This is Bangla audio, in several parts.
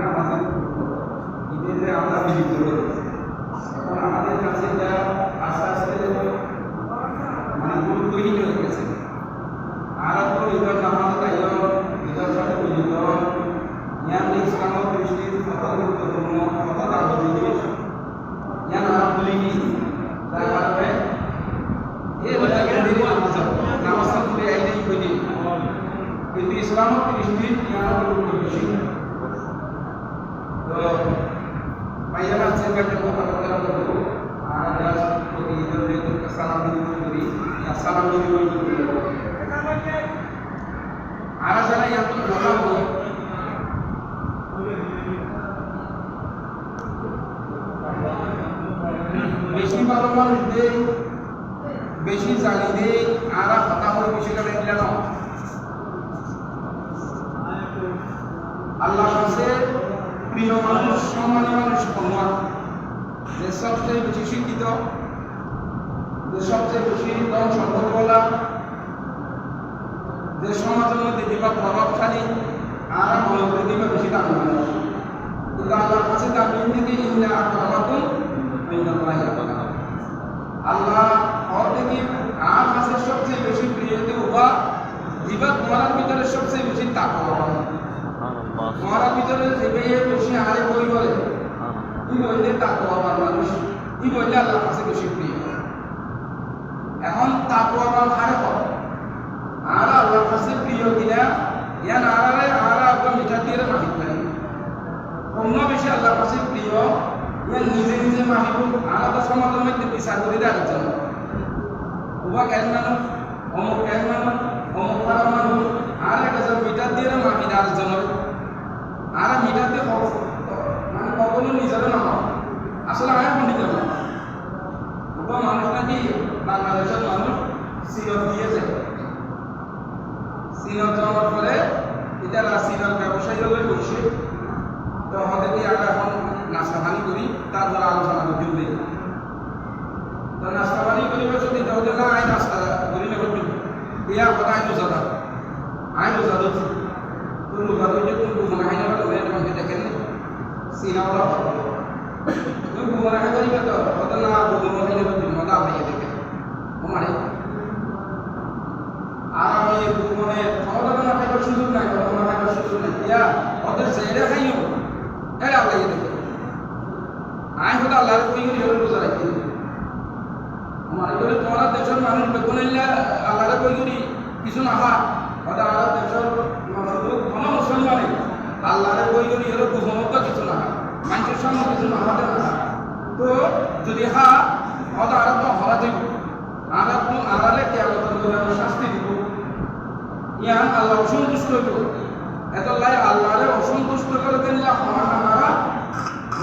নামাজের ঈদের যে আমরা বিরুদ্ধ করেছি, এখন আমাদের কাছে এটা আস্তে আস্তে মানে গুরুত্বহীন হয়ে গেছে। আর তো ঈদের নামাজ তাইও ঈদের সাথে পরিচিত ইয়ান ইসলামের দৃষ্টির কত গুরুত্বপূর্ণ কত দামি জিনিস ইয়ান আর ভুলিনি, তার কারণে এই নামাজ করে আইলেই করি, কিন্তু ইসলামের দৃষ্টির ইয়ান গুরুত্ব বেশি। তো ভাইয়ারা আজকের কাছে কথা বলবো আর প্রতি ঈদের সালাম বিনিময় করি, সালাম বিনিময় করি আর যারা এত কথা বলো বেশি ভালো মানুষ দেয়, বেশি জানি দেয় আর কথা বলে বিষয়টা দেখলে না আল্লাহ কাছে প্রিয় মানুষ সম্মানীয় মানুষ সম্মান, যে সবচেয়ে বেশি শিক্ষিত, যে সবচেয়ে বেশি ধন সম্পদ বলা, যে সমাজের মধ্যে দিবা প্রভাবশালী আর মনে করে দিবা বেশি দামি মানুষ, কিন্তু আল্লাহর কাছে দামি থেকে ইন্না আক্রামাকুম ইনদাল্লাহি আতকাকুম, আল্লাহ ওর থেকে আর কাছে সবচেয়ে বেশি প্রিয় দেওয়া দিবা তোমার ভিতরে সবচেয়ে বেশি তাকওয়া, তোমার ভিতরে যে বেশি আরে বই বলে ই বললে তাকওয়াবান মানুষ, ই বললে আল্লাহর কাছে বেশি প্রিয়। এখন তাকওয়াবান হারে হয় আর আল্লাহর কাছে প্রিয় কিনা ইয়ান আরারে আরা আপনার মিঠা দিয়ে মাহিব নাই, অন্য বেশি আল্লাহর কাছে প্রিয় ইয়ান নিজে নিজে মাহিব আর তো সমাজের মধ্যে বিচার করে দেওয়ার জন্য উবা কেন মানুষ অমুক কেন মানুষ অমুক খারাপ মানুষ আর একটা মিঠা দিয়ে মাহি দেওয়ার জন্য আর মিঠা দিয়ে মানে কখনো নিজেরও না হয়, আসলে আমি পণ্ডিত না উবা মানুষ নাকি বাংলাদেশের মানুষ সিরত দিয়েছে, সিনত যাওয়ার পরে এটা সিনত ব্যবসায়ী হয়ে বসে তো আমাদের কি আমরা এখন নাস্তা পানি করি, তারপরে আলোচনা করতে হবে, তো নাস্তা পানি করিবে যদি তাহলে না আই নাস্তা করি না করবি ইয়া কথা আই বোঝা দাও আই বোঝা দিচ্ছি তুমি বোঝা দিচ্ছি তুমি বুঝনা খাই না বলে তোমাকে দেখেন সিনা ওরা তুমি বুঝনা খাই করিবে তো হয়তো না বুঝনা খাই না করবি মজা ভাইয়া দেখে মানে আর আমি মানে ক্ষমতা না খাইবার সুযোগ নাই, ক্ষমতা খাইবার সুযোগ নাই ইয়া ওদের ছেড়ে খাইও এটা আল্লাহ দেখে আই হতো আল্লাহর কই করি হলো রোজা রাখি আমার করে তোমার দেশের মানুষ বেগুন আল্লাহরে কই করি কিছু না হা ওটা আমার দেশের কোনো মুসলমানে আল্লাহরে কই করি হলো গোপনত্ব কিছু না মানুষের সামনে কিছু না হাতে না, তো যদি হা ওটা আর তো হরা দিব আর আড়ালে কেমন শাস্তি দিব ইয়ান আল্লাহ অসন্তুষ্ট হইব, এত লাই আল্লাহরে অসন্তুষ্ট করে দিলে আমরা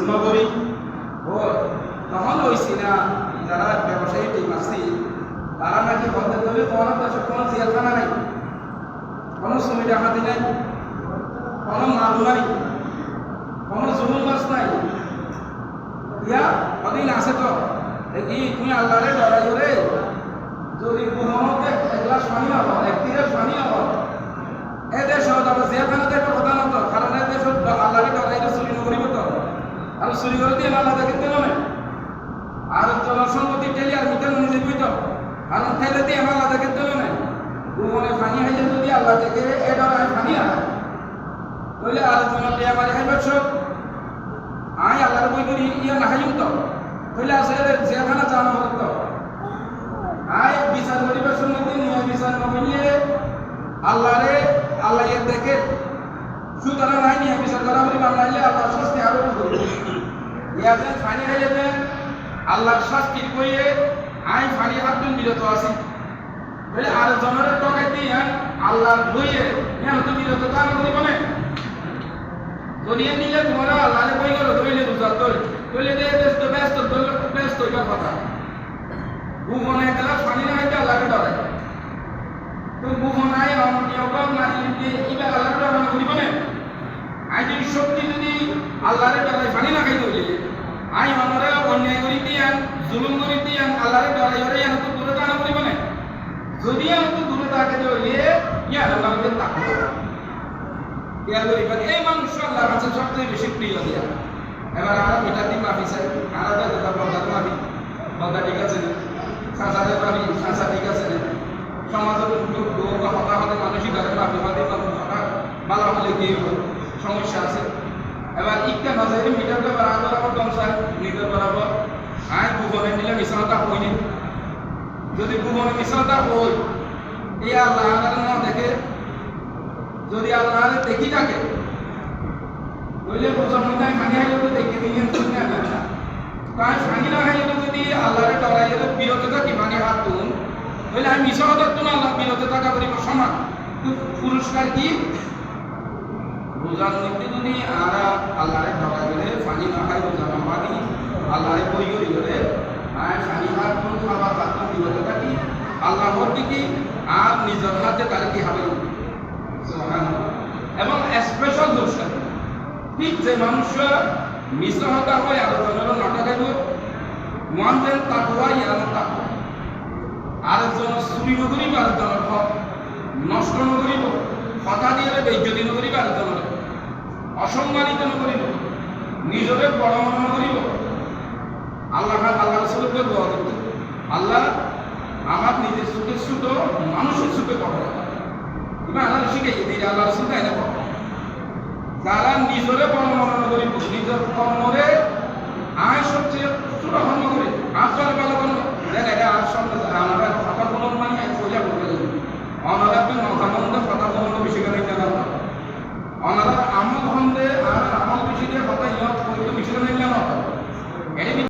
নগরী ও তখন হয়েছি না যারা ব্যবসায়ী টিম আছে তারা নাকি বলতে দেবে তোমার দেশে কোনো জেলখানা নাই, কোনো শ্রমিক ডাকাতি নাই, কোনো মাল নাই, কোনো জুলুম বাস নাই, ইয়া কদিন আছে তো দেখি তুমি আল্লাহরে ডরাই করে যদি গুহমতে এক গ্লাস পানি হব এক তীরের পানি হব এ দেশ আমরা জেলখানাতে একটা কথা না তো, কারণ এ দেশ আল্লাহরে ডরাইলে চুরি নকরিব তো আর চুরি করে দিয়ে আল্লাহ দেখে দিল না আর জনসম্মতি টেলি আর মিটার নিজে বুঝত কারণ ঠেলে দিয়ে আল্লাহ দেখে দিল না গুহমনে পানি হাইলে যদি আল্লাহ দেখে এ ডরাই পানি হয় তাহলে আর জনতে আমার খাইবার সব আই আল্লাহর বই করি ইয়া না খাইম তো তাহলে আছে জেলখানা জানা হতো তো আই বিচার পরিবেশের মধ্যে নিয়ে বিচার নমিয়ে আল্লাহরে আল্লাহ এর দেখে সুতরাং আই নিয়ে বিচার করা বলি বাংলাইলে আল্লাহ শাস্তি আরো ইয়াতে ফানি হইলে আল্লাহর শাস্তির বইয়ে আই ফানি হাতুন বিরত আছি বলে আর জনের টকাই দিয়ে আল্লাহর বইয়ে ইয়ান তো বিরত কাম করি বলে দুনিয়া নিলে তোমরা আল্লাহরে বই করো ধইলে রোজা ধইলে দে ব্যস্ত ব্যস্ত এটা কথা গুমনে গেল পানি না হইতে আল্লাহকে ডরাই তো গুমনায় অনিয়ম না লিখে ইবা আল্লাহকে ডরানো করিব না আই যদি শক্তি যদি আল্লাহরে ডরাই পানি না খাইতে হইলে আই মনরে অন্যায় করি দিয়ান জুলুম করি দিয়ান আল্লাহরে ডরাই হরে ইয়ান তো দূরে টানা করিব না যদি আমি তো দূরে তাকাতে হইলে ইয়া আল্লাহকে তাকাবো ইয়া করিবেন এই মানুষ আল্লাহর কাছে সবচেয়ে বেশি প্রিয় দিয়া এবার আর এটা দিন মাফি চাই আর দাদা বন্ধা মাফি বন্ধা ঠিক আছে সাঁচাতে মাফি সাঁচা ঠিক আছে সমাজের লোক হতা হতে মানুষই ঘরে মাফি হতে হতা ভালো হলে কি সমস্যা আছে এবার ইকা নজরে মিটার ব্যাপার আদর আবার দমসায় নিজের বরাবর আয় ভুবনে নিলে মিশ্রতা হইনি যদি ভুবনে মিশ্রতা হই এই আল্লাহ না দেখে যদি আল্লাহ দেখি থাকে বললে প্রথম মধ্যে ভাঙি হাইলে তো দেখে দিয়ে না কারণ ভাঙি না হাইলে যদি আল্লাহরে ডরাই বিরত থাকি ভাঙে হাত তুন বলে আমি মিশ্রতা তো না আল্লাহ বিরত থাকা করিব সমান পুরস্কার কি রোজার মধ্যে যদি আরা আল্লাহরে ডরাই গেলে ফানি না খাই রোজা না মানি আল্লাহরে বই করি গেলে আর ফানি হাত তুন খাবার হাত তুন বিরত থাকি আল্লাহর দিকে আর নিজের হাতে তার কি হবে এবং স্পেশাল দোষটা ঠিক যে মানুষ মিশ্রতা হয় আলোচনার নাটক খাইব মন যেন তাকুয়া ইয়ার তাকুয়া আরেকজন চুরি নকরিব আরেকজনের হক নষ্ট নকরিব কথা দিয়ে বেজ্জতি নকরিব আরেকজনের অসম্মানিত নকরিব নিজরে বড় মনে নকরিব আল্লাহ আল্লাহ রসুলকে দোয়া করতে আল্লাহ আমার নিজের সুখে ছোট মানুষের সুখে বড় এবার আল্লাহ শিখাই দিই আল্লাহ রসুল তাই না যারা নিজরে বড় মনে করিব নিজের কর্মরে আয় সবচেয়ে ছোট কর্ম করে আপনার ভালো কর্ম